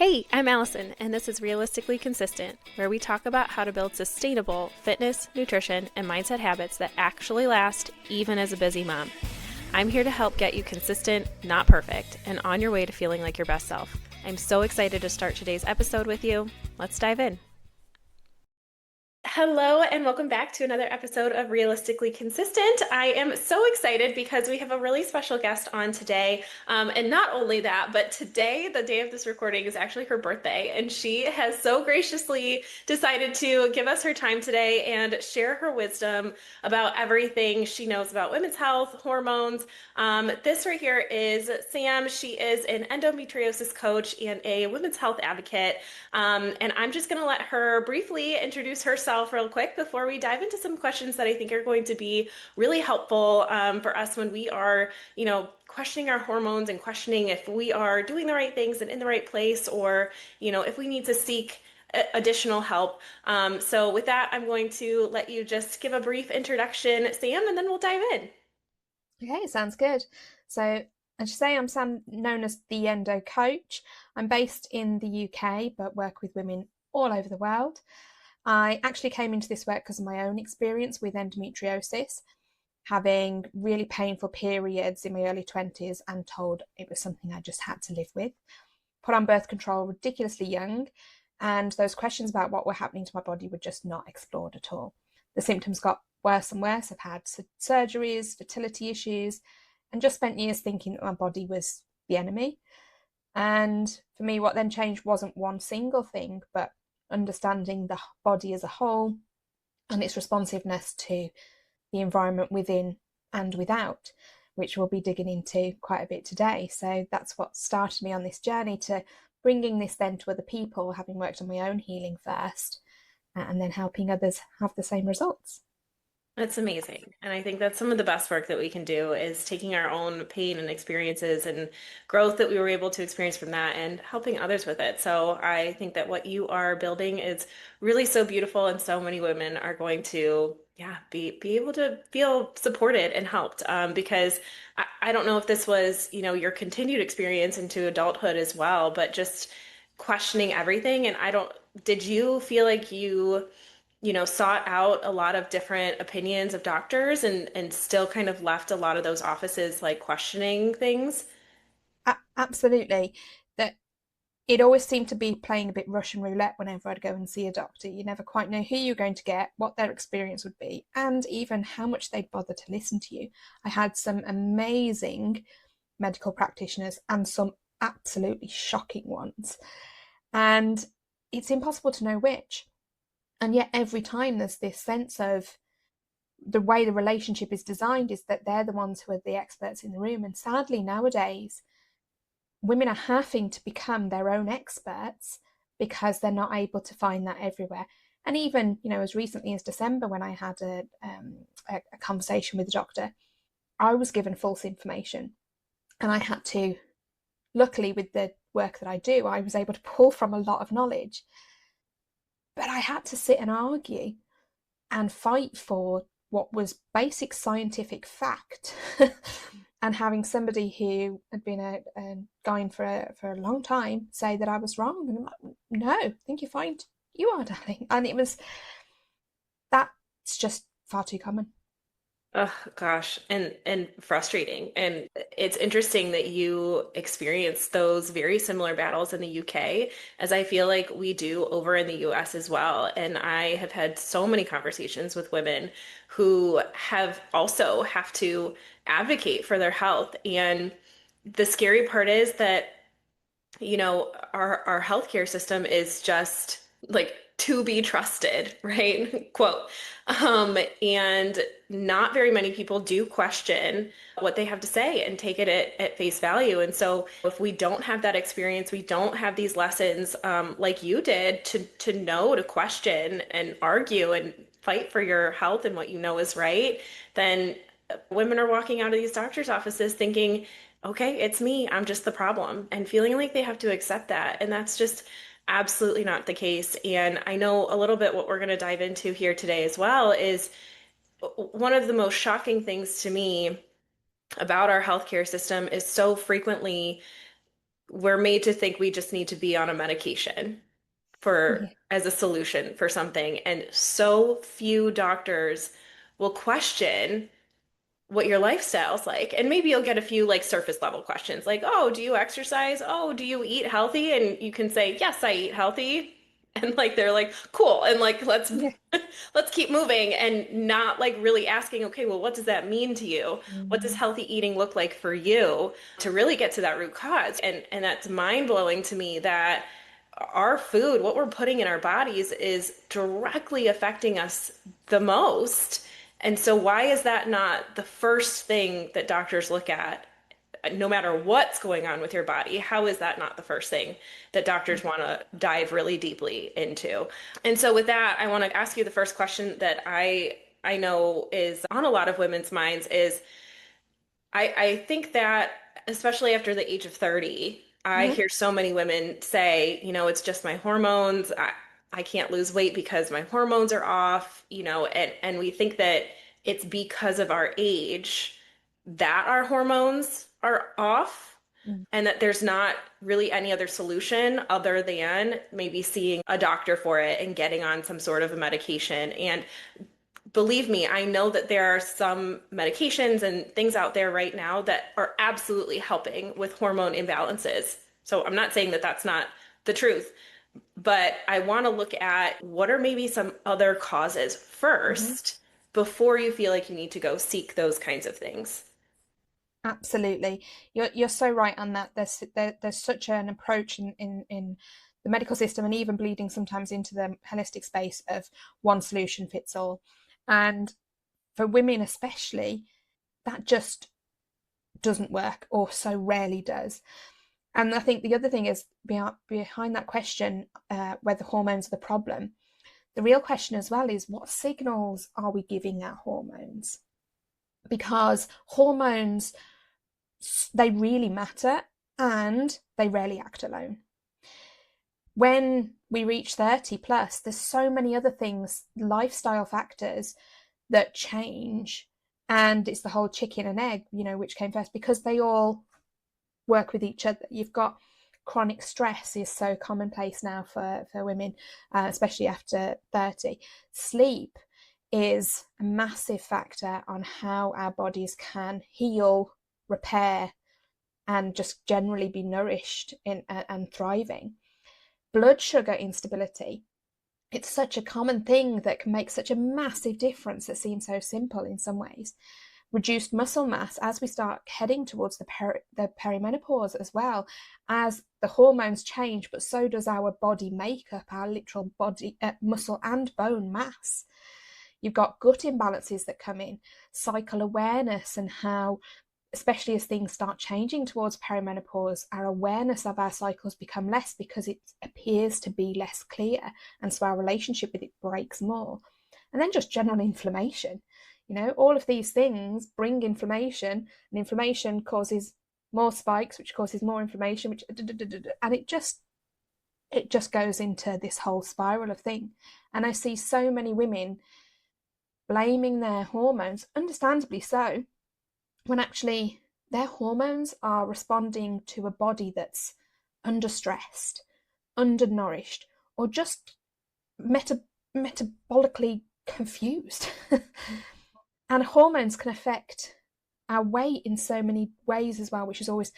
Hey, I'm Allison, and this is Realistically Consistent, where we talk about how to build sustainable fitness, nutrition, and mindset habits that actually last even as a busy mom. I'm here to help get you consistent, not perfect, and on your way to feeling like your best self. I'm so excited to start today's episode with you. Let's dive in. Hello, and welcome back to another episode of Realistically Consistent. I am so excited because we have a really special guest on today. And not only that, but today, the day of this recording, is actually her birthday. And she has so graciously decided to give us her time today and share her wisdom about everything she knows about women's health, hormones. This right here is Sam. She is an endometriosis coach and a women's health advocate. And I'm just going to let her briefly introduce herself real quick before we dive into some questions that I think are going to be really helpful for us when we are, questioning our hormones and questioning if we are doing the right things and in the right place, or, if we need to seek additional help. So with that, I'm going to let you just give a brief introduction, Sam, and then we'll dive in. Okay, sounds good. So, as you say, I'm Sam, known as the Endo Coach. I'm based in the UK, but work with women all over the world. I actually came into this work because of my own experience with endometriosis, having really painful periods in my early 20s and told it was something I just had to live with. Put on birth control ridiculously young, and those questions about what were happening to my body were just not explored at all. The symptoms got worse and worse. I've had surgeries, fertility issues, and just spent years thinking that my body was the enemy. And for me, what then changed wasn't one single thing, but understanding the body as a whole and its responsiveness to the environment within and without, which we'll be digging into quite a bit today. So that's what started me on this journey to bringing this then to other people, having worked on my own healing first, and then helping others have the same results. That's amazing. And I think that's some of the best work that we can do is taking our own pain and experiences and growth that we were able to experience from that and helping others with it. So I think that what you are building is really so beautiful, and so many women are going to, yeah, be able to feel supported and helped. Because I don't know if this was, your continued experience into adulthood as well, but just questioning everything. And did you feel like you sought out a lot of different opinions of doctors and still kind of left a lot of those offices like questioning things? Absolutely. That it always seemed to be playing a bit Russian roulette whenever I'd go and see a doctor. You never quite know who you're going to get, what their experience would be, and even how much they'd bother to listen to you. I had some amazing medical practitioners and some absolutely shocking ones. And it's impossible to know which. And yet, every time there's this sense of the way the relationship is designed is that they're the ones who are the experts in the room. And sadly, nowadays, women are having to become their own experts because they're not able to find that everywhere. And even, as recently as December, when I had a conversation with the doctor, I was given false information. And I had to, luckily, with the work that I do, I was able to pull from a lot of knowledge. But I had to sit and argue and fight for what was basic scientific fact. And having somebody who had been a guy for a long time say that I was wrong, and I'm like, no, I think you're fine. You are, darling. And that's just far too common. Oh gosh, and frustrating. And it's interesting that you experience those very similar battles in the UK, as I feel like we do over in the US as well. And I have had so many conversations with women who have to advocate for their health. And the scary part is that our healthcare system is just like to be trusted, right? Quote. And not very many people do question what they have to say and take it at face value. And so if we don't have that experience, we don't have these lessons like you did to know to question and argue and fight for your health and what you know is right, then women are walking out of these doctors' offices thinking, okay, it's me, I'm just the problem, and feeling like they have to accept that. And that's just absolutely not the case. And I know a little bit what we're going to dive into here today as well is one of the most shocking things to me about our healthcare system is so frequently we're made to think we just need to be on a medication for Yeah. as a solution for something. And so few doctors will question what your lifestyle's like. And maybe you'll get a few like surface level questions like, oh, do you exercise? Oh, do you eat healthy? And you can say, yes, I eat healthy. And like they're like, cool. And like Yeah. let's keep moving and not like really asking, okay, well, what does that mean to you? What does Mm. healthy eating look like for you to really get to that root cause? And that's mind blowing to me that our food, what we're putting in our bodies, is directly affecting us the most. And so, why is that not the first thing that doctors look at, no matter what's going on with your body? How is that not the first thing that doctors want to dive really deeply into? And so, with that, I want to ask you the first question that I know is on a lot of women's minds is I think that especially after the age of 30, I Mhm. hear so many women say, it's just my hormones. I can't lose weight because my hormones are off, and we think that it's because of our age that our hormones are off Mm. and that there's not really any other solution other than maybe seeing a doctor for it and getting on some sort of a medication. And believe me, I know that there are some medications and things out there right now that are absolutely helping with hormone imbalances. So I'm not saying that that's not the truth, but I want to look at what are maybe some other causes Mhm. first before you feel like you need to go seek those kinds of things. Absolutely. You're so right on that. There's such an approach in the medical system, and even bleeding sometimes into the holistic space of one solution fits all. And for women especially, that just doesn't work, or so rarely does. And I think the other thing is behind that question, whether hormones are the problem, the real question as well is what signals are we giving our hormones? Because hormones, they really matter, and they rarely act alone. When we reach 30 plus, there's so many other things, lifestyle factors that change. And it's the whole chicken and egg, which came first, because they all work with each other. You've got chronic stress is so commonplace now for women, especially after 30. Sleep is a massive factor on how our bodies can heal, repair, and just generally be nourished and thriving. Blood sugar instability, it's such a common thing that can make such a massive difference that seems so simple in some ways. Reduced muscle mass as we start heading towards the perimenopause as well, as the hormones change, but so does our body makeup, our literal body, muscle and bone mass. You've got gut imbalances that come in, cycle awareness, and how, especially as things start changing towards perimenopause, our awareness of our cycles become less because it appears to be less clear. And so our relationship with it breaks more. And then just general inflammation. All of these things bring inflammation, and inflammation causes more spikes, which causes more inflammation, and it just goes into this whole spiral of thing. And I see so many women blaming their hormones, understandably so, when actually their hormones are responding to a body that's understressed, undernourished, or just metabolically confused. And hormones can affect our weight in so many ways as well, which is always,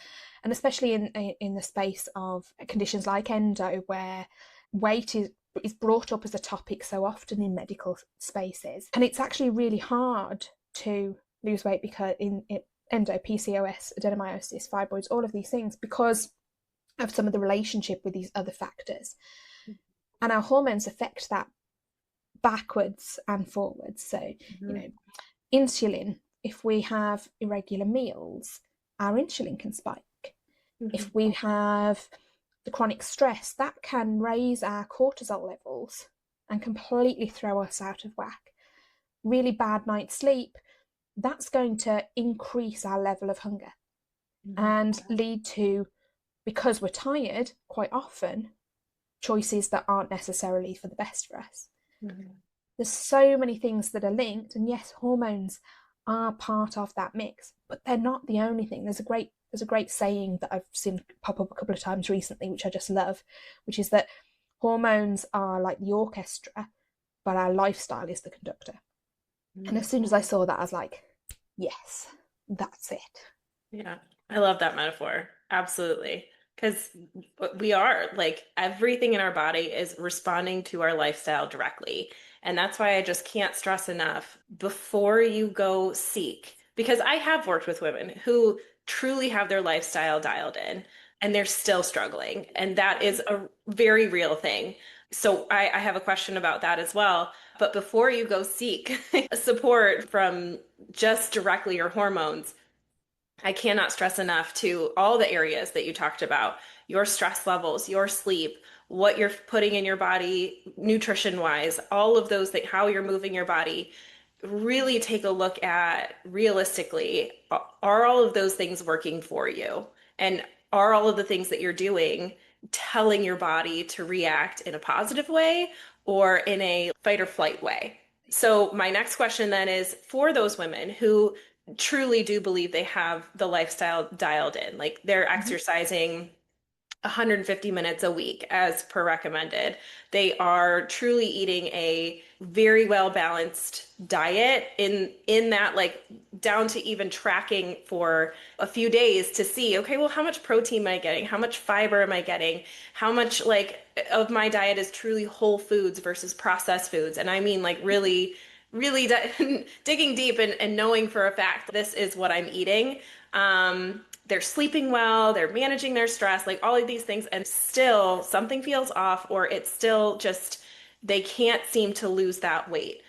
and especially in the space of conditions like endo, where weight is brought up as a topic so often in medical spaces. And it's actually really hard to lose weight because in endo, PCOS, adenomyosis, fibroids, all of these things, because of some of the relationship with these other factors. And our hormones affect that backwards and forwards. So, Mhm. insulin, if we have irregular meals, our insulin can spike. Mhm. If we have the chronic stress, that can raise our cortisol levels and completely throw us out of whack. Really bad night's sleep, that's going to increase our level of hunger Mhm. and lead to, because we're tired, quite often, choices that aren't necessarily for the best for us. Mhm. There's so many things that are linked, and yes, hormones are part of that mix, but they're not the only thing. There's there's a great saying that I've seen pop up a couple of times recently, which I just love, which is that hormones are like the orchestra, but our lifestyle is the conductor. And as soon as I saw that, I was like, yes, that's it. Yeah, I love that metaphor. Absolutely. Because we are like everything in our body is responding to our lifestyle directly. And that's why I just can't stress enough before you go seek. Because I have worked with women who truly have their lifestyle dialed in and they're still struggling. And that is a very real thing. So I have a question about that as well. But before you go seek support from just directly your hormones, I cannot stress enough to all the areas that you talked about, your stress levels, your sleep, what you're putting in your body, nutrition wise, all of those things, how you're moving your body. Really take a look at realistically, are all of those things working for you? And are all of the things that you're doing telling your body to react in a positive way or in a fight or flight way? So, my next question then is for those women who truly do believe they have the lifestyle dialed in, like they're Mm-hmm. exercising 150 minutes a week as per recommended. They are truly eating a very well balanced diet in that like down to even tracking for a few days to see, okay, well, how much protein am I getting? How much fiber am I getting? How much like of my diet is truly whole foods versus processed foods? And I mean like really digging deep and knowing for a fact this is what I'm eating. They're sleeping well, they're managing their stress, like all of these things, and still something feels off, or it's still just they can't seem to lose that weight.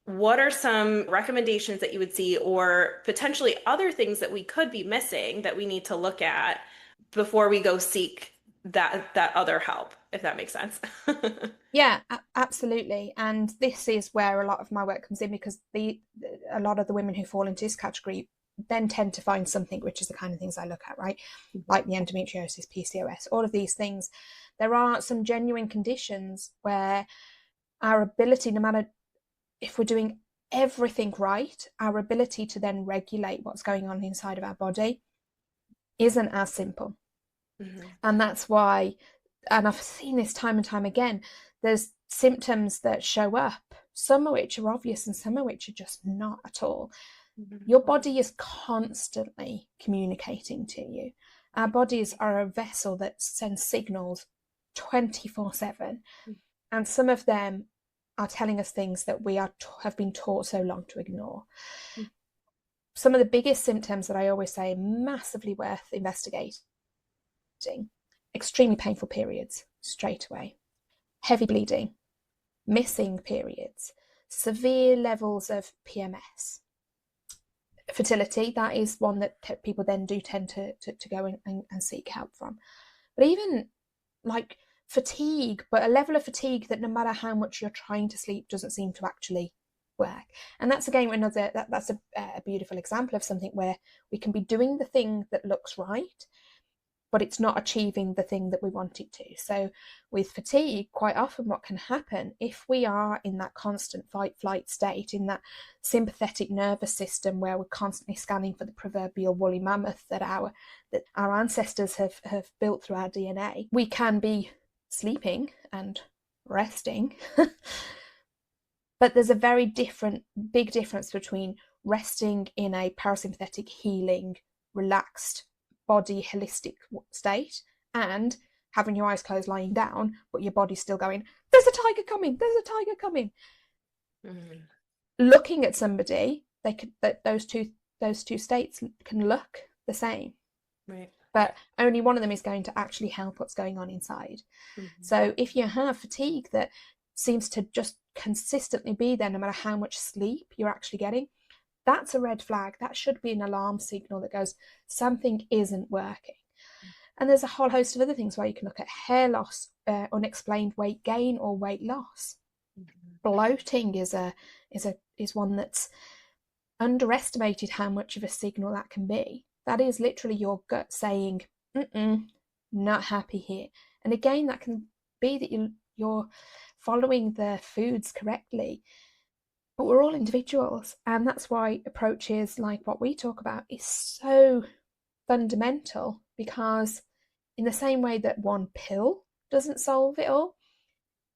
What are some recommendations that you would see, or potentially other things that we could be missing that we need to look at before we go seek that other help, if that makes sense? Yeah, absolutely. And this is where a lot of my work comes in, because a lot of the women who fall into this category then tend to find something, which is the kind of things I look at, right? Like the endometriosis, PCOS, all of these things. There are some genuine conditions where our ability, no matter if we're doing everything right, our ability to then regulate what's going on inside of our body isn't as simple. Mhm. And that's why, and I've seen this time and time again, there's symptoms that show up, some of which are obvious and some of which are just not at all. Mhm. Your body is constantly communicating to you. Our bodies are a vessel that sends signals 24/7, and some of them are telling us things that we have been taught so long to ignore. Some of the biggest symptoms that I always say massively worth investigating: extremely painful periods straight away, heavy bleeding, missing periods, severe levels of PMS. Fertility, that is one that people then do tend to go and seek help from. But even like fatigue, but a level of fatigue that no matter how much you're trying to sleep doesn't seem to actually work. And that's again that's a beautiful example of something where we can be doing the thing that looks right, but it's not achieving the thing that we want it to. So with fatigue, quite often what can happen if we are in that constant fight flight state, in that sympathetic nervous system where we're constantly scanning for the proverbial woolly mammoth that our ancestors have built through our DNA, we can be sleeping and resting. But there's a very big difference between resting in a parasympathetic, healing, relaxed body, holistic state, and having your eyes closed, lying down, but your body's still going, there's a tiger coming, there's a tiger coming. Mhm. Looking at somebody, those two states can look the same, Right. but only one of them is going to actually help what's going on inside. Mhm. So if you have fatigue that seems to just consistently be there, no matter how much sleep you're actually getting, that's a red flag. That should be an alarm signal that goes, something isn't working. And there's a whole host of other things where you can look at hair loss, unexplained weight gain or weight loss. Mhm. Bloating is one that's underestimated how much of a signal that can be. That is literally your gut saying, not happy here. And again, that can be that you're following the foods correctly, but we're all individuals, and that's why approaches like what we talk about is so fundamental, because in the same way that one pill doesn't solve it all,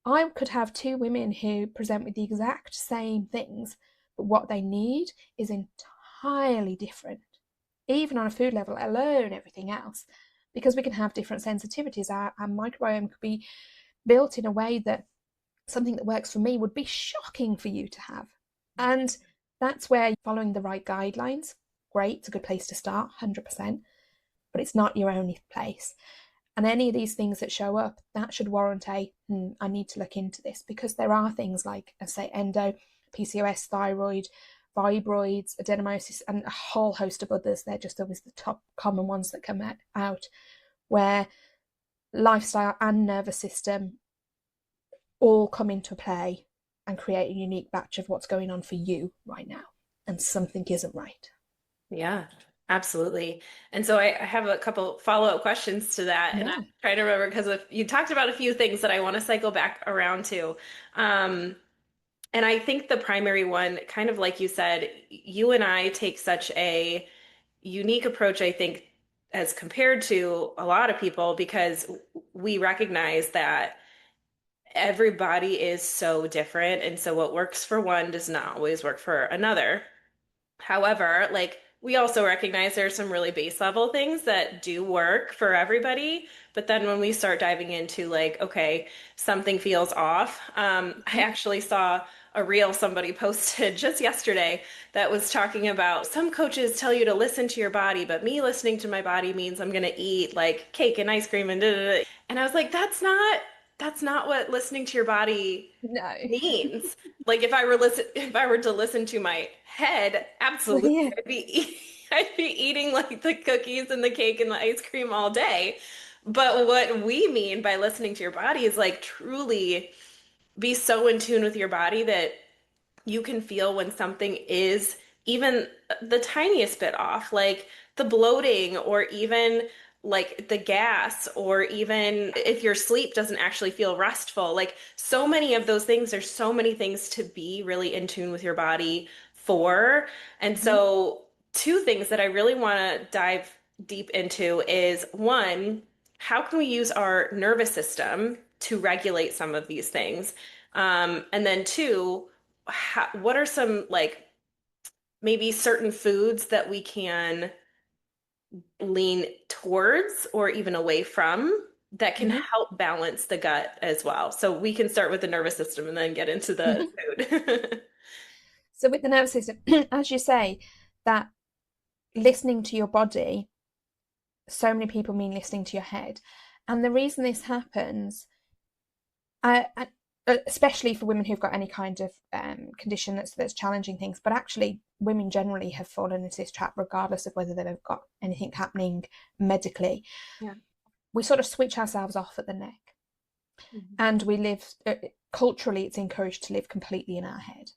I could have two women who present with the exact same things, but what they need is entirely different, even on a food level, let alone everything else, because we can have different sensitivities. Our microbiome could be built in a way that something that works for me would be shocking for you to have. And that's where following the right guidelines, great, it's a good place to start, 100%, but it's not your only place. And any of these things that show up, that should warrant I need to look into this, because there are things like, I say, endo, PCOS, thyroid, fibroids, adenomyosis, and a whole host of others. They're just always the top common ones that come out, where lifestyle and nervous system all come into play and create a unique batch of what's going on for you right now. And something isn't right. Yeah, absolutely. And so I have a couple follow-up questions to that, and I'm Yeah. trying to remember because you talked about a few things that I want to cycle back around to. Um, and I think the primary one, kind of like you said, you and I take such a unique approach, I think, as compared to a lot of people, because we recognize that everybody is so different. And so what works for one does not always work for another. However, like we also recognize there's some really base level things that do work for everybody. But then when we start diving into like, okay, something feels off, I actually saw a reel somebody posted just yesterday that was talking about some coaches tell you to listen to your body, but me listening to my body means I'm gonna eat like cake and ice cream and da da da. And I was like, that's not what listening to your body No. means. Like if I were to listen to my head, absolutely, Yeah. I'd be eating like the cookies and the cake and the ice cream all day. But what we mean by listening to your body is like truly be so in tune with your body that you can feel when something is even the tiniest bit off, like the bloating, or even like the gas, or even if your sleep doesn't actually feel restful. Like so many of those things, there's so many things to be really in tune with your body for. And Mhm. so, two things that I really want to dive deep into is one, how can we use our nervous system to regulate some of these things? And then two, what are some like maybe certain foods that we can lean towards or even away from that can Mhm. help balance the gut as well? So we can start with the nervous system and then get into the food. So with the nervous system, as you say, that listening to your body, so many people mean listening to your head. And the reason this happens, I, especially for women who've got any kind of condition that's challenging things, but actually women generally have fallen into this trap regardless of whether they've got anything happening medically. Yeah. We sort of switch ourselves off at the neck, Mhm. and we live, culturally it's encouraged to live completely in our head.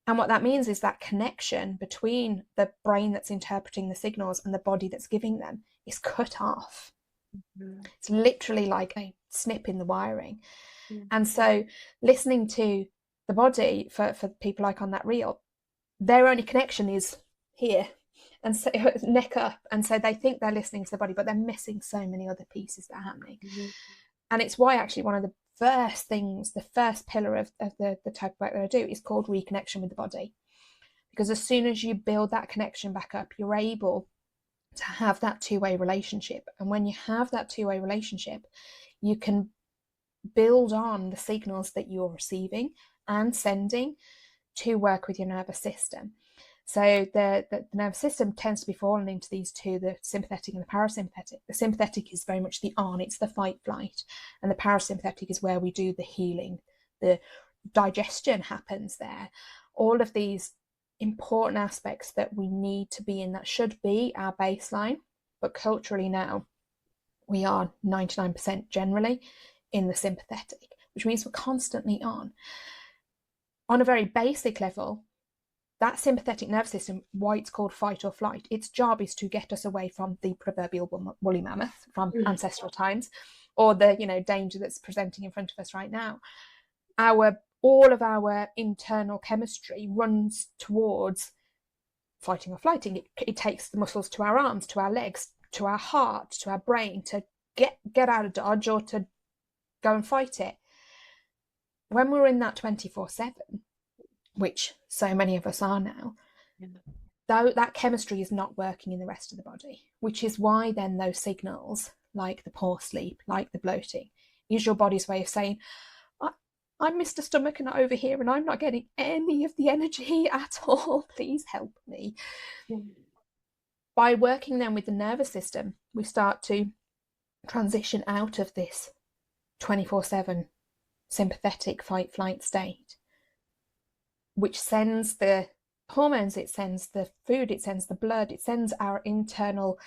And what that means is that connection between the brain that's interpreting the signals and the body that's giving them is cut off. It's literally like a snip in the wiring. Mhm. And so listening to the body, for people like on that reel, their only connection is here, and so neck up. And so they think they're listening to the body, but they're missing so many other pieces that are happening. Mhm. And it's why actually one of the first things, the first pillar of the type of work that I do is called reconnection with the body. Because as soon as you build that connection back up, you're able to have that two-way relationship. And when you have that two-way relationship, you can build on the signals that you're receiving and sending to work with your nervous system. So the nervous system tends to be falling into these two, the sympathetic and the parasympathetic. The sympathetic is very much the on, it's the fight flight. And the parasympathetic is where we do the healing, the digestion happens there. All of these important aspects that we need to be in, that should be our baseline. But culturally now, we are 99% generally in the sympathetic, which means we're constantly on. On a very basic level, that sympathetic nervous system, why it's called fight or flight, its job is to get us away from the proverbial woolly mammoth from ancestral times, or the danger that's presenting in front of us right now. All of our internal chemistry runs towards fighting or flighting. It takes the muscles to our arms, to our legs, to our heart, to our brain to get out of dodge or to go and fight it. When we're in that 24/7, which so many of us are now, though that chemistry is not working in the rest of the body, which is why then those signals, like the poor sleep, like the bloating, is your body's way of saying, I'm Mr. Stomach and over here and I'm not getting any of the energy at all. Please help me. By working then with the nervous system, we start to transition out of this 24/7 sympathetic fight flight state, which sends the hormones, it sends the food, it sends the blood, it sends our internal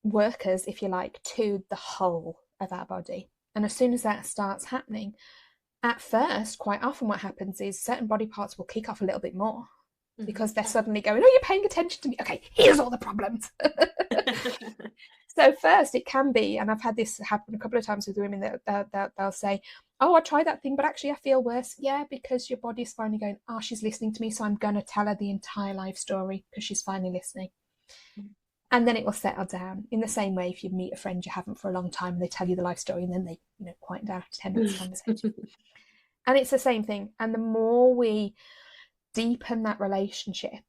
workers, if you like, to the whole of our body. And as soon as that starts happening, at first, quite often what happens is certain body parts will kick off a little bit more because they're suddenly going, oh, you're paying attention to me. Okay, here's all the problems. So first it can be, and I've had this happen a couple of times with women, that they'll say, oh, I tried that thing, but actually I feel worse. Yeah, because your body's finally going, oh, she's listening to me, so I'm going to tell her the entire life story because she's finally listening. And then it will settle down. In the same way, if you meet a friend you haven't for a long time and they tell you the life story and then they quieten down after 10 minutes conversation. And it's the same thing. And the more we deepen that relationship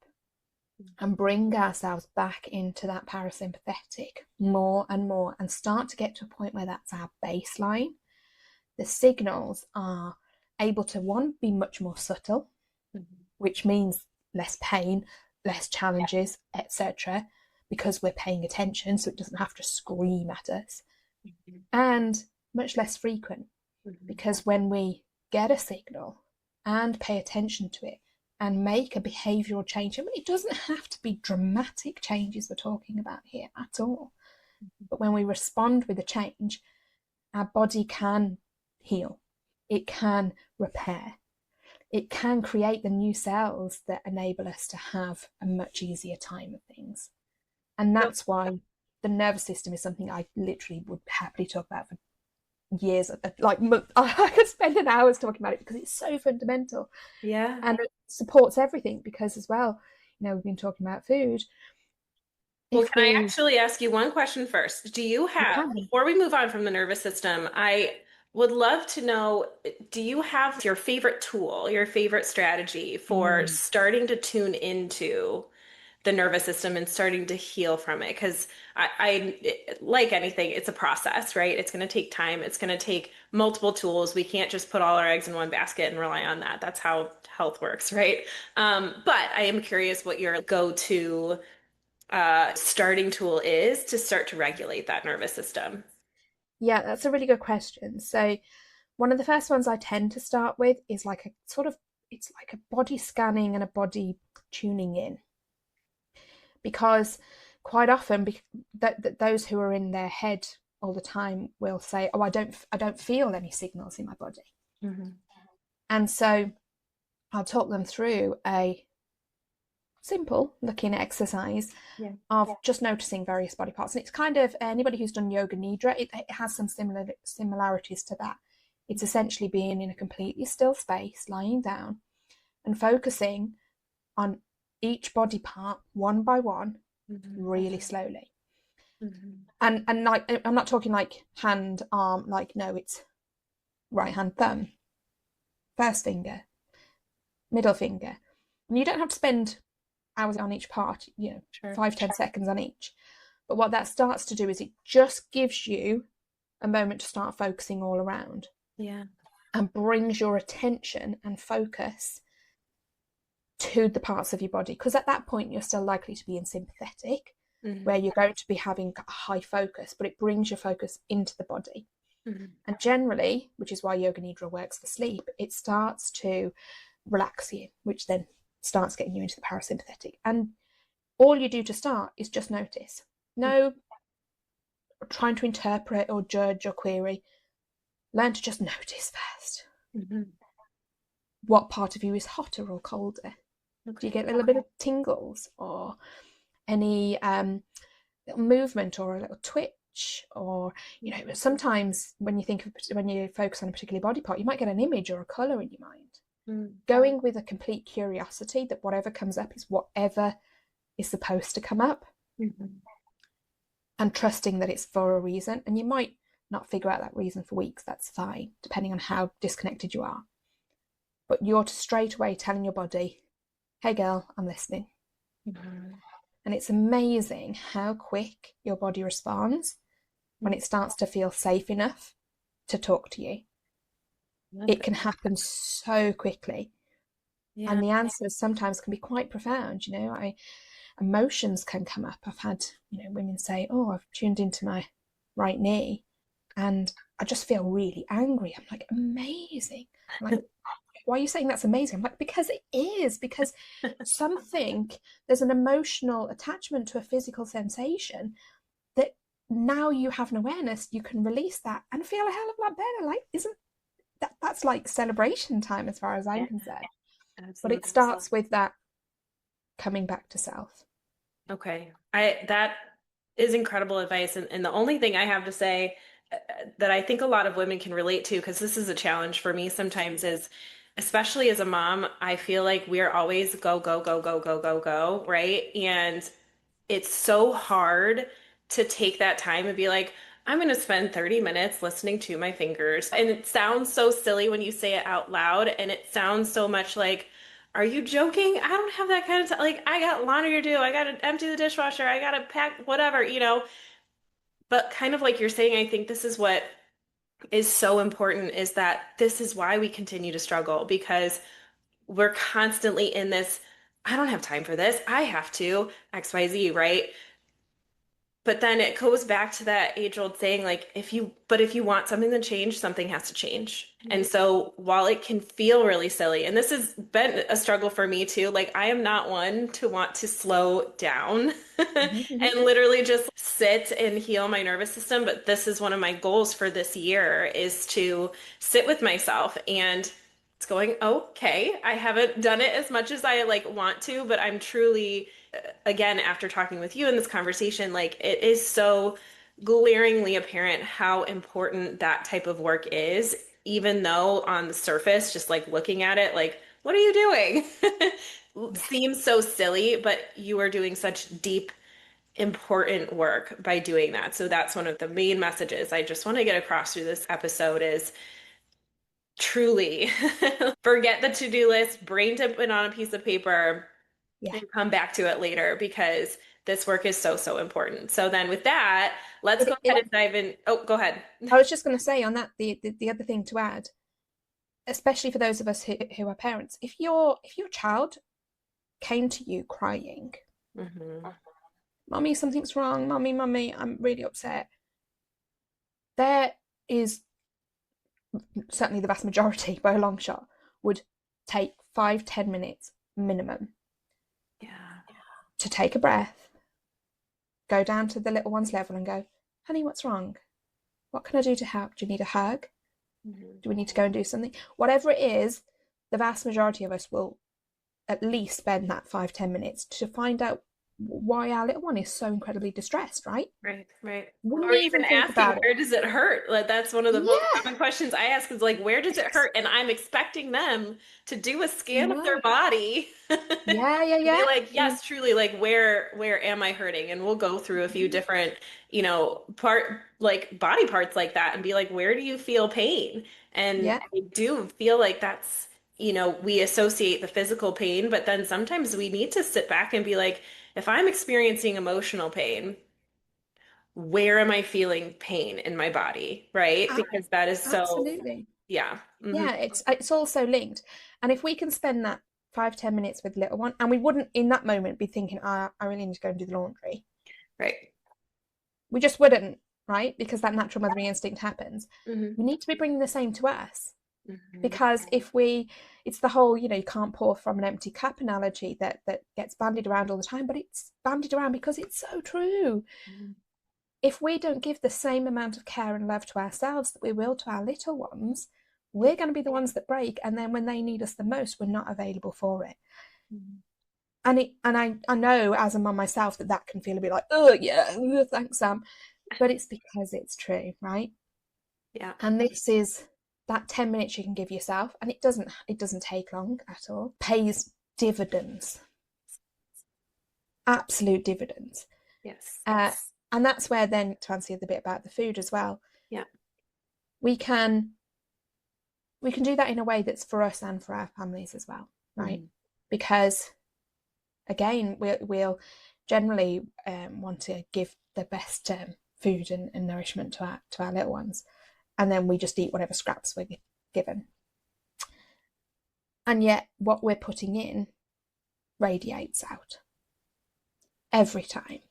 and bring ourselves back into that parasympathetic more and start to get to a point where that's our baseline, the signals are able to, one, be much more subtle, which means less pain, less challenges, etc., because we're paying attention, so it doesn't have to scream at us, and much less frequent, because when we get a signal and pay attention to it and make a behavioural change, I mean, it doesn't have to be dramatic changes we're talking about here at all, but when we respond with a change, our body can heal, it can repair, it can create the new cells that enable us to have a much easier time of things. And that's why the nervous system is something I literally would happily talk about for years. Like, I could spend an hour talking about it because it's so fundamental. Yeah. And it supports everything because, as well, we've been talking about food. Well, can I actually ask you one question first? Do you have, before we move on from the nervous system, I would love to know, do you have your favorite tool, your favorite strategy for starting to tune into the nervous system and starting to heal from it? Because like anything, it's a process, right? It's going to take time. It's going to take multiple tools. We can't just put all our eggs in one basket and rely on that. That's how health works, right? But I am curious what your go-to starting tool is to start to regulate that nervous system. Yeah, that's a really good question. So one of the first ones I tend to start with is like a sort of, it's like a body scanning and a body tuning in. Because quite often those who are in their head all the time will say, oh, I don't feel any signals in my body. And so I'll talk them through a simple looking exercise of just noticing various body parts. And it's kind of, anybody who's done yoga nidra, it has some similarities to that. It's essentially being in a completely still space, lying down and focusing on each body part one by one, really slowly. And like, I'm not talking like hand, arm, like, no, it's right hand, thumb, first finger, middle finger. And you don't have to spend hours on each part, 5-10 seconds on each. But what that starts to do is it just gives you a moment to start focusing all around. And brings your attention and focus to the parts of your body, because at that point you're still likely to be in sympathetic, where you're going to be having a high focus, but it brings your focus into the body. And generally, which is why yoga nidra works for sleep, it starts to relax you, which then starts getting you into the parasympathetic. And all you do to start is just notice. No trying to interpret or judge or query. Learn to just notice first. What part of you is hotter or colder? Do you get a little bit of tingles or any little movement or a little twitch? Or, sometimes when you focus on a particular body part, you might get an image or a colour in your mind. Going with a complete curiosity that whatever comes up is whatever is supposed to come up, Mhm. and trusting that it's for a reason. And you might not figure out that reason for weeks, that's fine, depending on how disconnected you are. But you're straight away telling your body, hey girl, I'm listening. Mhm. And it's amazing how quick your body responds when it starts to feel safe enough to talk to you. Love It that. can happen so quickly. Yeah. And the answers sometimes can be quite profound. Emotions can come up. I've had, women say, oh, I've tuned into my right knee and I just feel really angry. I'm like, amazing. I'm like, why are you saying that's amazing? I'm like, because it is, because there's an emotional attachment to a physical sensation that now you have an awareness, you can release that and feel a hell of a lot better. Like, isn't that's like celebration time as far as I'm Yeah, concerned. But it absolutely. starts with that coming back to self. Okay. That is incredible advice. And the only thing I have to say that I think a lot of women can relate to, because this is a challenge for me sometimes, is especially as a mom, I feel like we're always go, go, go, go, go, go, go, right? And it's so hard to take that time and be like, I'm going to spend 30 minutes listening to my fingers. And it sounds so silly when you say it out loud. And it sounds so much like, are you joking? I don't have that kind of time. Like, I got laundry to do. I got to empty the dishwasher. I got to pack whatever, you know. But kind of like you're saying, I think this is what is so important is that this is why we continue to struggle because we're constantly in this, I don't have time for this. I have to XYZ, right? But then it goes back to that age-old saying, like, if you want something to change, something has to change. And so while it can feel really silly, and this has been a struggle for me too, like I am not one to want to slow down Mm-hmm, mm-hmm. and literally just sit and heal my nervous system. But this is one of my goals for this year is to sit with myself and it's going, okay, I haven't done it as much as I like want to, but I'm truly again, after talking with you in this conversation, like it is so glaringly apparent how important that type of work is, even though on the surface, just like looking at it, like, what are you doing? Yeah, Seems so silly, but you are doing such deep, important work by doing that. So that's one of the main messages I just want to get across through this episode is truly forget the to-do list, brain dump it on a piece of paper yeah. and come back to it later because this work is so, so important. So then with that, let's But go ahead and dive in. Oh, go ahead. I was just going to say on that, the other thing to add, especially for those of us who are parents, if your child came to you crying, Hmm. "Mummy, something's wrong. Mummy, I'm really upset." There is certainly the vast majority, by a long shot, would take 5-10 minutes minimum Yeah. to take a breath, go down to the little one's level, and go, "Honey, what's wrong? What can I do to help? Do you need a hug? Hmm. Do we need to go and do something?" Whatever it is, the vast majority of us will at least spend that 5-10 minutes to find out why our little one is so incredibly distressed, right? Right, right. Wouldn't Or even even think asking, about it. where does it hurt? Like that's one of the most Yeah, common questions I ask is like, where does it hurt? And I'm expecting them to do a scan of their no. body Yeah, yeah, and be yeah. like, And then, yes, truly, like where am I hurting? And we'll go through a few different, you know, part like body parts like that and be like, where do you feel pain? And yeah, I do feel like that's, you know, we associate the physical pain, but then sometimes we need to sit back and be like, if I'm experiencing emotional pain, where am I feeling pain in my body? Right? Because that is so, absolutely. yeah. Hmm. Yeah, it's also linked. And if we can spend that 5-10 minutes with little one, and we wouldn't in that moment be thinking, I really need to go and do the laundry. Right. We just wouldn't, right? Because that natural mothering instinct happens. Hmm. We need to be bringing the same to us. Hmm. Because it's the whole, you can't pour from an empty cup analogy that gets bandied around all the time, but it's bandied around because it's so true. If we don't give the same amount of care and love to ourselves that we will to our little ones, we're going to be the ones that break. And then when they need us the most, we're not available for it. And I know as a mum myself that can feel a bit like, oh yeah, thanks, Sam. But it's because it's true, right? Yeah. And this is that 10 minutes you can give yourself, and it doesn't take long at all, pays dividends. absolute dividends. Yes. Uh, and that's where then, to answer the bit about the food as well, Yeah. we can do that in a way that's for us and for our families as well, right? Mhm. Because again, we'll generally want to give the best food and nourishment to our little ones, and then we just eat whatever scraps we're given. And yet, what we're putting in radiates out every time.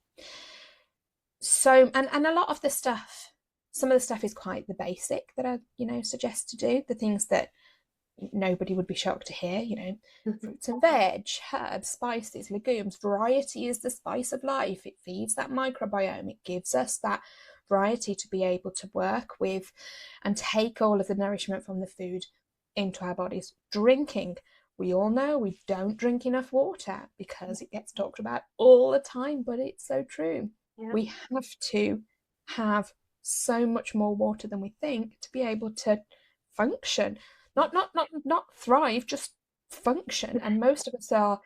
So, and a lot of the stuff, some of the stuff is quite the basic that I, suggest to do, the things that nobody would be shocked to hear, Mhm. fruits and veg, herbs, spices, legumes. Variety is the spice of life. It feeds that microbiome. It gives us that variety to be able to work with and take all of the nourishment from the food into our bodies. Drinking. We all know we don't drink enough water because it gets talked about all the time, but it's so true. Yeah. We have to have so much more water than we think to be able to function, not thrive, just function. And most of us are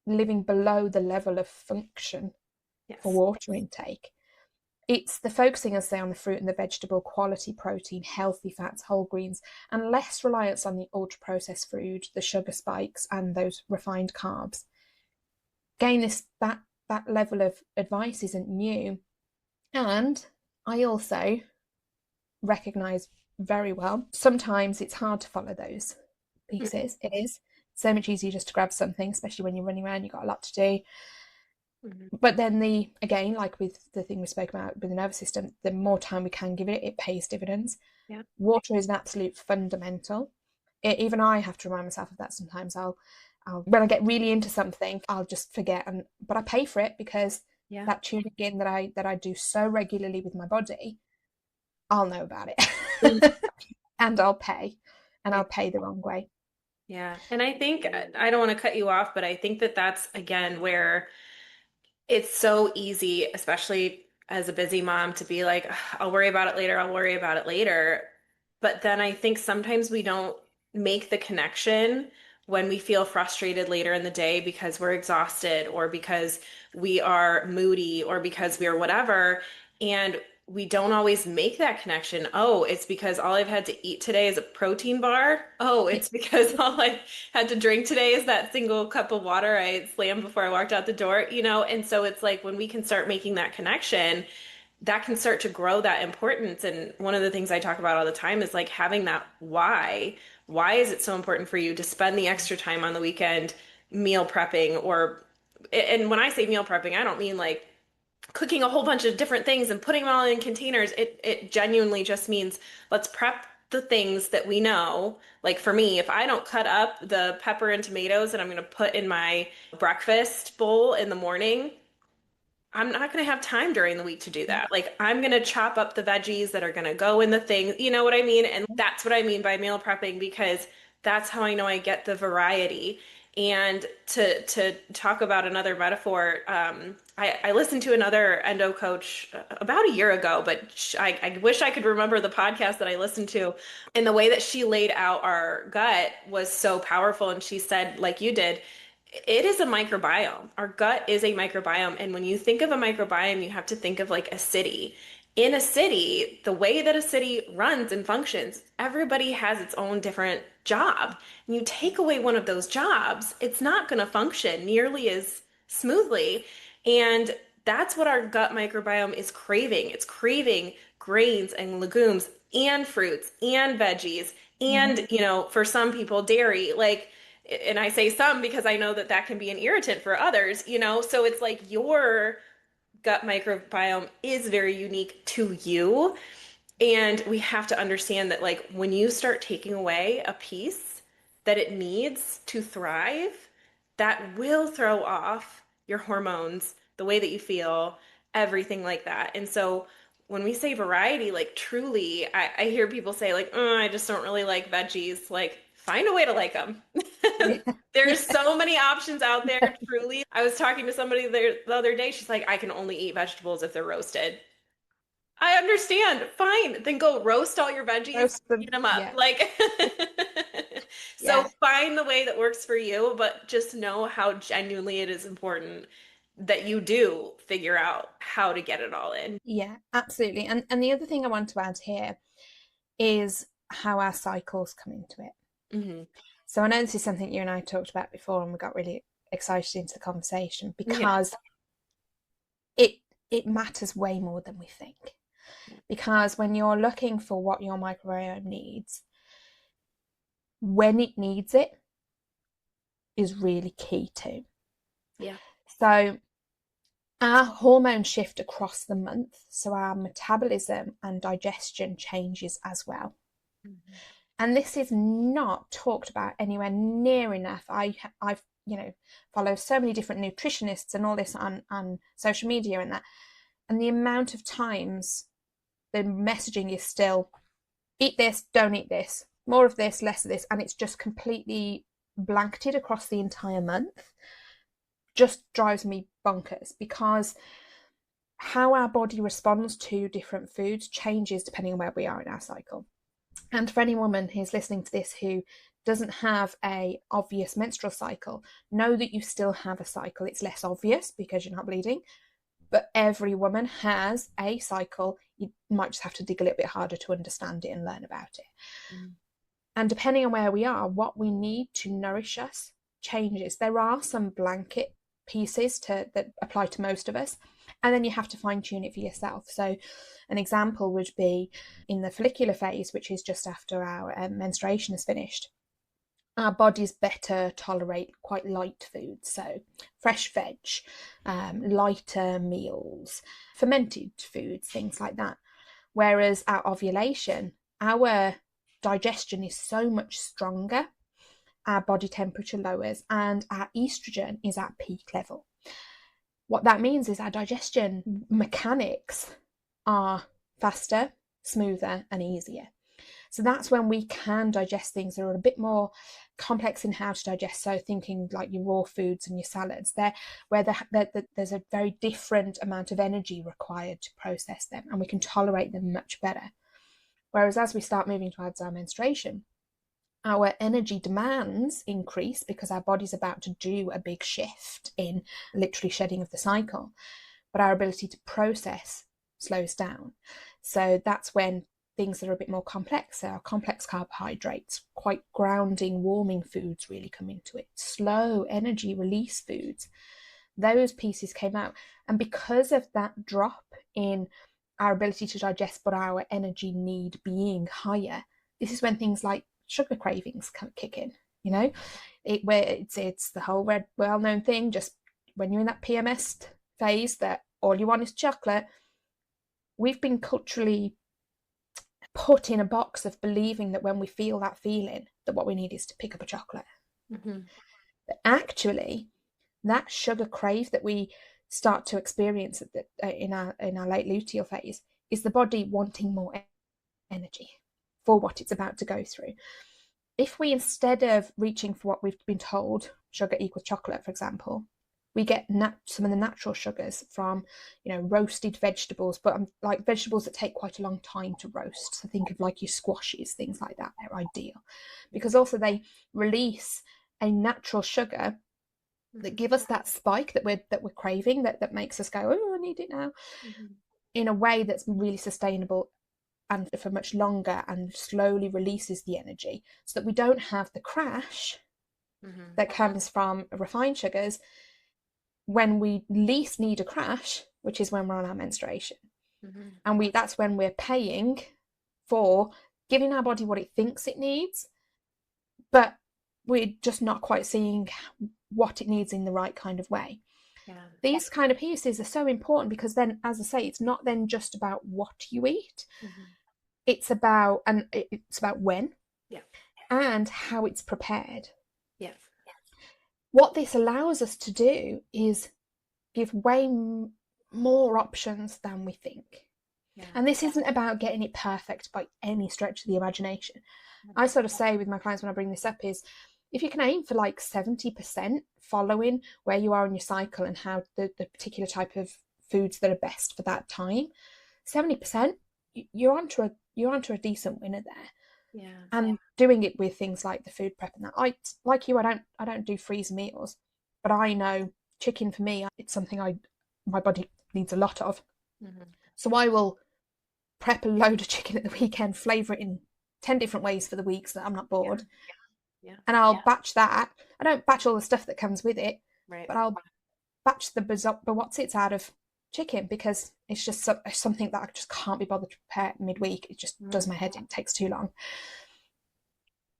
living below the level of function for Yes. water intake. It's the focusing, as I say, on the fruit and the vegetable, quality protein, healthy fats, whole greens, and less reliance on the ultra processed food, the sugar spikes, and those refined carbs. Again, that level of advice isn't new. And I also recognize very well sometimes it's hard to follow those Mhm. pieces. It is so much easier just to grab something, especially when you're running around, you've got a lot to do. Mhm. But then again, like with the thing we spoke about with the nervous system, the more time we can give it, it pays dividends. Yeah. Water is an absolute fundamental. Even I have to remind myself of that sometimes. When I get really into something, I'll just forget, but I pay for it because Yeah. that tuning in that I do so regularly with my body, I'll know about Mhm. it. And I'll pay, and Yeah. I'll pay the wrong way. Yeah. And I think I don't want to cut you off, but I think that that's again where it's so easy, especially as a busy mom, to be like, "Ugh, I'll worry about it later. I'll worry about it later." But then I think sometimes we don't make the connection when we feel frustrated later in the day because we're exhausted or because we are moody or because we are whatever. And we don't always make that connection. Oh, it's because all I've had to eat today is a protein bar. Oh, Yeah, it's because all I had to drink today is that single cup of water I slammed before I walked out the door, And so it's like when we can start making that connection, that can start to grow that importance. And one of the things I talk about all the time is like having that why. Why is it so important for you to spend the extra time on the weekend meal prepping or, and when I say meal prepping, I don't mean like cooking a whole bunch of different things and putting them all in containers. It genuinely just means let's prep the things that we know. Like for me, if I don't cut up the pepper and tomatoes that I'm going to put in my breakfast bowl in the morning, I'm not going to have time during the week to do yeah, that. Like, I'm going to chop up the veggies that are going to go in the thing. You know what I mean? And that's what I mean by meal prepping because that's how I know I get the variety. And to talk about another metaphor, I listened to another endo coach about a year ago, but I wish I could remember the podcast that I listened to. And the way that she laid out our gut was so powerful. And she said, like you did, it is a microbiome. Our gut is a microbiome. And when you think of a microbiome, you have to think of like a city. In a city, the way that a city runs and functions, everybody has its own different job. And you take away one of those jobs, it's not going to function nearly as smoothly. And that's what our gut microbiome is craving. It's craving grains and legumes and fruits and veggies mm-hmm. and, for some people, dairy. Like, and I say some because I know that that can be an irritant for others. So it's like your gut microbiome is very unique to you. And we have to understand that, like, when you start taking away a piece that it needs to thrive, that will throw off your hormones, the way that you feel, everything like that. And so when we say variety, like, truly, I hear people say, like, oh, I just don't really like veggies. Like, find a way to like them. Yeah, There's yeah. so many options out there, truly. I was talking to somebody there the other day. She's like, I can only eat vegetables if they're roasted. I understand. Fine. Then go roast all your veggies, Roast them. eat them up. Yeah, Like, so yeah, find the way that works for you, but just know how genuinely it is important. that you do figure out how to get it all in. Yeah, absolutely. And the other thing I want to add here is how our cycles come into it. Hmm. So I know this is something you and I talked about before, and we got really excited into the conversation Yeah. because it it matters way more than we think. Because when you're looking for what your microbiome needs, when it needs it is really key too. Yeah. So our hormones shift across the month, so our metabolism and digestion changes as well. Mhm. And this is not talked about anywhere near enough. I've follow so many different nutritionists and all this on social media and that, and the amount of times the messaging is still eat this, don't eat this, more of this, less of this, and it's just completely blanketed across the entire month, just drives me bonkers, because how our body responds to different foods changes depending on where we are in our cycle. And for any woman who's listening to this who doesn't have a obvious menstrual cycle, know that you still have a cycle. It's less obvious because you're not bleeding, but every woman has a cycle. You might just have to dig a little bit harder to understand it and learn about it. Mhm. And depending on where we are, what we need to nourish us changes. There are some blanket pieces that apply to most of us, and then you have to fine tune it for yourself. So an example would be in the follicular phase, which is just after our menstruation is finished. Our bodies better tolerate quite light foods, so fresh veg, lighter meals, fermented foods, things like that. Whereas at ovulation, our digestion is so much stronger, our body temperature lowers, and our estrogen is at peak level. What that means is our digestion mechanics are faster, smoother, and easier. So that's when we can digest things that are a bit more complex in how to digest. So thinking like your raw foods and your salads, where there's a very different amount of energy required to process them, and we can tolerate them much better. Whereas as we start moving towards our menstruation, our energy demands increase because our body's about to do a big shift in literally shedding of the cycle, but our ability to process slows down. So that's when things that are a bit more complex, our complex carbohydrates, quite grounding, warming foods really come into it, slow energy release foods. Those pieces came out. And because of that drop in our ability to digest, but our energy need being higher, this is when things like sugar cravings kick in. Where it's the whole red well-known thing, just when you're in that PMS phase that all you want is chocolate. We've been culturally put in a box of believing that when we feel that feeling, that what we need is to pick up a chocolate. Hmm. But actually, that sugar crave that we start to experience in our late luteal phase is the body wanting more energy for what it's about to go through. If we, instead of reaching for what we've been told, sugar equals chocolate, for example, we get some of the natural sugars from, roasted vegetables, but like vegetables that take quite a long time to roast. So think of like your squashes, things like that. They're ideal because also they release a natural sugar that give us that spike that we're craving, that makes us go, oh, I need it now, Hmm. in a way that's really sustainable and for much longer, and slowly releases the energy so that we don't have the crash Hmm. that comes from refined sugars when we least need a crash, which is when we're on our menstruation. Hmm. And that's when we're paying for giving our body what it thinks it needs, but we're just not quite seeing what it needs in the right kind of way. Yeah. These kind of pieces are so important because then, as I say, it's not then just about what you eat. Hmm. It's about when Yeah. and how it's prepared. Yeah. What this allows us to do is give way more options than we think. Yeah. And this isn't about getting it perfect by any stretch of the imagination. I sort of say with my clients when I bring this up is, if you can aim for like 70% following where you are in your cycle and how the particular type of foods that are best for that time, 70%, you're onto a decent winner there. Yeah. And doing it with things like the food prep and that, I like you, I don't do freeze meals, but I know chicken for me, it's something my body needs a lot of. Mhm. So I will prep a load of chicken at the weekend, flavour it in 10 different ways for the week so that I'm not Yeah. bored. Yeah. And I'll batch that. I don't batch all the stuff that comes with it, Right. but I'll batch the what's it's out of chicken, because it's just something that I just can't be bothered to prepare midweek. It just does Mhm. my head in. It takes too long.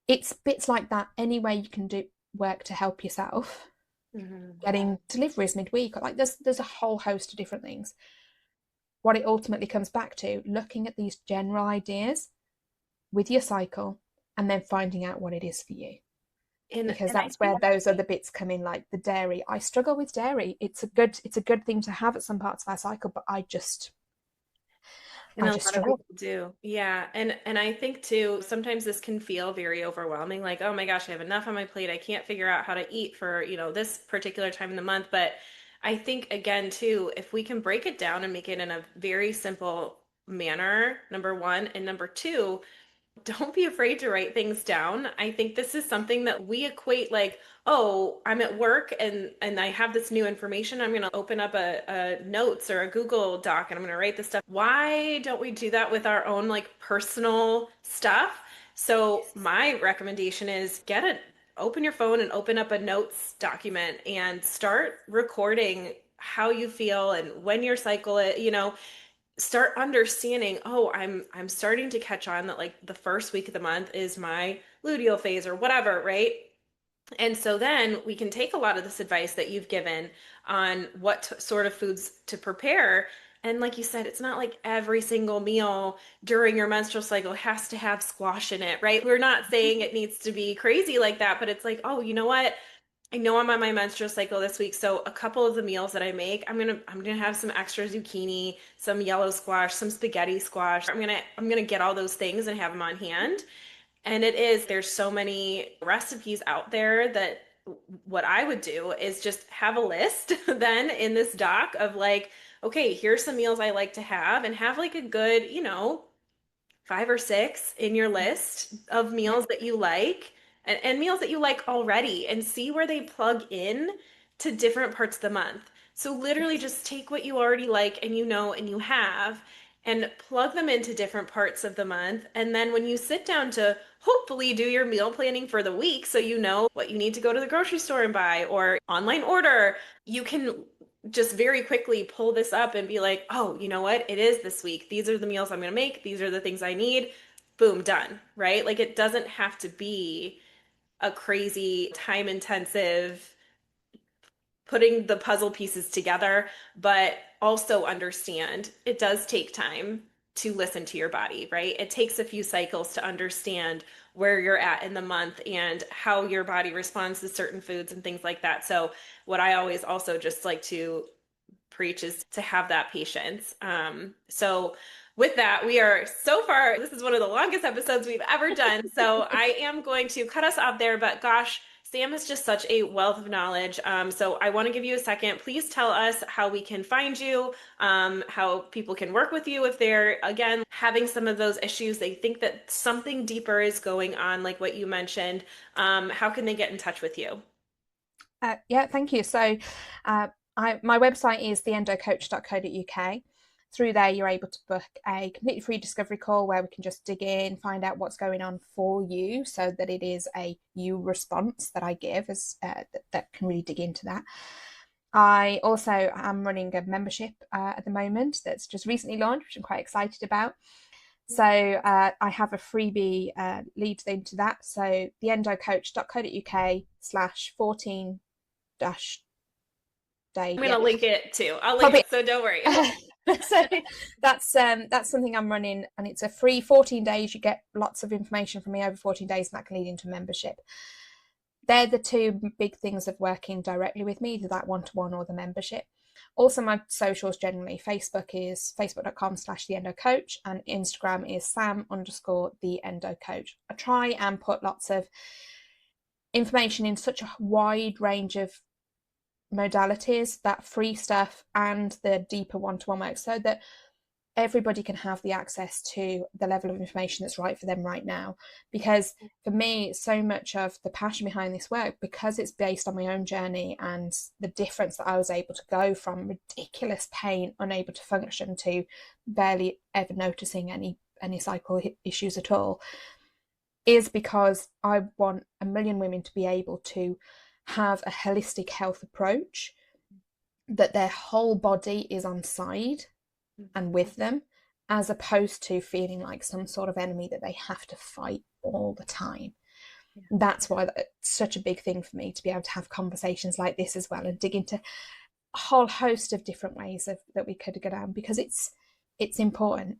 It's bits like that. Any way you can do work to help yourself, Mhm. getting deliveries midweek, like there's a whole host of different things. What it ultimately comes back to, looking at these general ideas with your cycle and then finding out what it is for you, because And I that's think where those other bits come in, like the dairy. I struggle with dairy. It's a good thing to have at some parts of our cycle, but And I a just lot of struggle. people do. Yeah. And I think too, sometimes this can feel very overwhelming. Like, oh my gosh, I have enough on my plate. I can't figure out how to eat for, this particular time in the month. But I think again too, if we can break it down and make it in a very simple manner, number one, and number two, don't be afraid to write things down. I think this is something that we equate like, oh, I'm at work and I have this new information. I'm going to open up a notes or a Google Doc and I'm going to write this stuff. Why don't we do that with our own like personal stuff? So my recommendation is open your phone and open up a notes document and start recording how you feel and when your cycle is, start understanding, oh, I'm starting to catch on that like the first week of the month is my luteal phase or whatever, right? And so then we can take a lot of this advice that you've given on what sort of foods to prepare. And like you said, it's not like every single meal during your menstrual cycle has to have squash in it, right? We're not saying it needs to be crazy like that, but it's like, oh, you know what? I know I'm on my menstrual cycle this week, so a couple of the meals that I make, I'm gonna have some extra zucchini, some yellow squash, some spaghetti squash. I'm gonna get all those things and have them on hand. And there's so many recipes out there that what I would do is just have a list then in this doc of like, okay, here's some meals I like to have and have like a good, five or six in your list of Yeah. meals that you like and meals that you like already and see where they plug in to different parts of the month. So literally Yes. just take what you already like and and you have and plug them into different parts of the month. And then when you sit down to hopefully do your meal planning for the week, so you know what you need to go to the grocery store and buy or online order, you can just very quickly pull this up and be like, oh, you know what? It is this week. These are the meals I'm going to make. These are the things I need. Boom, done, right? Like it doesn't have to be a crazy time intensive putting the puzzle pieces together, but also understand it does take time to listen to your body, right? It takes a few cycles to understand where you're at in the month and how your body responds to certain foods and things like that. So, what I always also just like to preach is to have that patience. So with that, we are so far, this is one of the longest episodes we've ever done. So I am going to cut us off there, but gosh, Sam is just such a wealth of knowledge. So I want to give you a second. Please tell us how we can find you, how people can work with you if they're, again, having some of those issues. They think that something deeper is going on, like what you mentioned. How can they get in touch with you? Yeah, thank you. So, my website is theendocoach.co.uk. Through there, you're able to book a completely free discovery call where we can just dig in, find out what's going on for you, so that it is a you response that I give as that can really dig into that. I also am running a membership at the moment that's just recently launched, which I'm quite excited about. So I have a freebie leads into that. So theendocoach.co.uk/14 dash day. I'm going Yeah, to link it too. I'll link probably. it, so don't worry. So that's something I'm running, and it's a free 14 days. You get lots of information from me over 14 days, and that can lead into membership. They're the two big things of working directly with me, either that one-to-one or the membership. Also, my socials generally, Facebook is facebook.com/theendocoach, and Instagram is sam_the_endocoach. I try and put lots of information in such a wide range of modalities, that free stuff and the deeper one-to-one work, so that everybody can have the access to the level of information that's right for them right now. Because for me, so much of the passion behind this work, because it's based on my own journey and the difference that I was able to go from ridiculous pain, unable to function, to barely ever noticing any cycle issues at all, is because I want a million women to be able to have a holistic health approach, that their whole body is on side and with them, as opposed to feeling like some sort of enemy that they have to fight all the time. Yeah. That's why it's such a big thing for me to be able to have conversations like this as well, and dig into a whole host of different ways that we could go down, because it's important.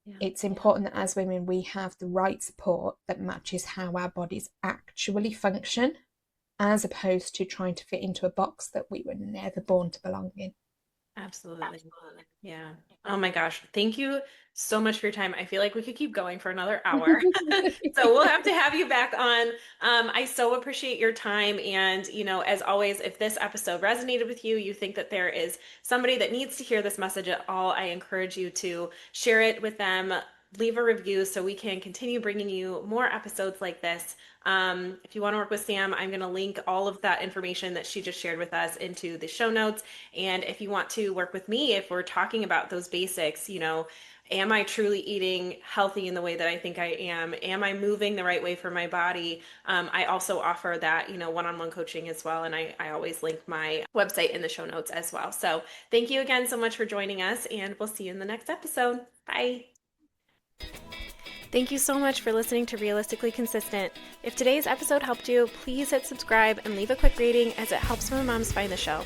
Yeah. It's important that as women we have the right support that matches how our bodies actually function, as opposed to trying to fit into a box that we were never born to belong in. Absolutely. Yeah. Oh my gosh. Thank you so much for your time. I feel like we could keep going for another hour. So we'll have to have you back on. I so appreciate your time. And, as always, if this episode resonated with you, you think that there is somebody that needs to hear this message at all, I encourage you to share it with them. Leave a review so we can continue bringing you more episodes like this. If you want to work with Sam, I'm going to link all of that information that she just shared with us into the show notes. And if you want to work with me, if we're talking about those basics, am I truly eating healthy in the way that I think I am? Am I moving the right way for my body? I also offer that, one-on-one coaching as well. And I always link my website in the show notes as well. So thank you again so much for joining us, and we'll see you in the next episode. Bye. Thank you so much for listening to Realistically Consistent. If today's episode helped you, please hit subscribe and leave a quick rating, as it helps my moms find the show.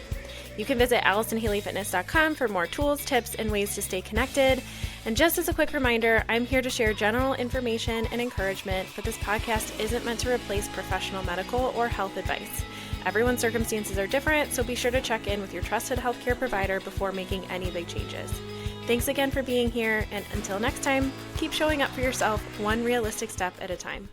You can visit AllisonHaleyFitness.com for more tools, tips, and ways to stay connected. And just as a quick reminder, I'm here to share general information and encouragement, but this podcast isn't meant to replace professional medical or health advice. Everyone's circumstances are different, so be sure to check in with your trusted healthcare provider before making any big changes. Thanks again for being here, and until next time, keep showing up for yourself one realistic step at a time.